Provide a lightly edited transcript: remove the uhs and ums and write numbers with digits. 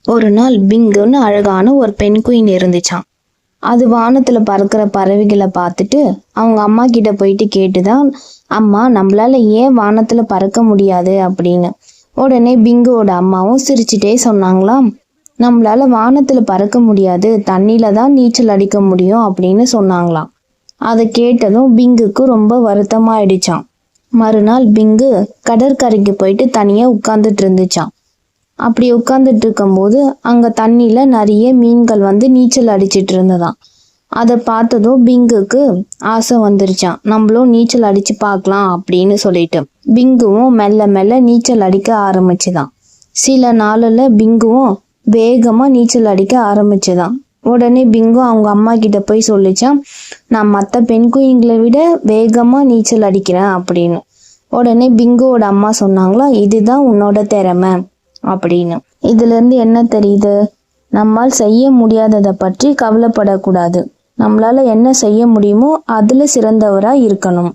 ஒரு நாள் பிங்குன்னு அழகான ஒரு பெண் குயின் இருந்துச்சாம். அது வானத்துல பறக்கிற பறவைகளை பார்த்துட்டு அவங்க அம்மா கிட்ட போயிட்டு கேட்டுதான், அம்மா நம்மளால ஏன் வானத்துல பறக்க முடியாது அப்படின்னு. உடனே பிங்குவோட அம்மாவும் சிரிச்சுட்டே சொன்னாங்களாம், நம்மளால வானத்துல பறக்க முடியாது, தண்ணியில தான் நீச்சல் அடிக்க முடியும் அப்படின்னு சொன்னாங்களாம். அதை கேட்டதும் பிங்குக்கு ரொம்ப வருத்தமாயிடுச்சாம். மறுநாள் பிங்கு கடற்கரைக்கு போயிட்டு தனியா உட்கார்ந்துட்டு இருந்துச்சாம். அப்படி உட்கார்ந்துட்டு இருக்கும்போது அங்க தண்ணியில நிறைய மீன்கள் வந்து நீச்சல் அடிச்சிட்டு இருந்ததாம். அதை பார்த்ததும் பிங்குக்கு ஆசை வந்துருச்சான், நம்மளும் நீச்சல் அடிச்சு பார்க்கலாம் அப்படின்னு சொல்லிட்டு பிங்குவும் மெல்ல மெல்ல நீச்சல் அடிக்க ஆரம்பிச்சுதான். சில நாளில் பிங்குவும் வேகமா நீச்சல் அடிக்க ஆரம்பிச்சுதான். உடனே பிங்கு அவங்க அம்மா கிட்ட போய் சொல்லிச்சான், நான் மற்ற பெண் குயின்களை விட வேகமா நீச்சல் அடிக்கிறேன் அப்படின்னு. உடனே பிங்குவோட அம்மா சொன்னாங்களா, இதுதான் உன்னோட திறமை அப்படின்னு. இதுல இருந்து என்ன தெரியுது? நம்மால் செய்ய முடியாததை பற்றி கவலைப்படக்கூடாது. நம்மளால என்ன செய்ய முடியுமோ அதுல சிறந்தவரா இருக்கணும்.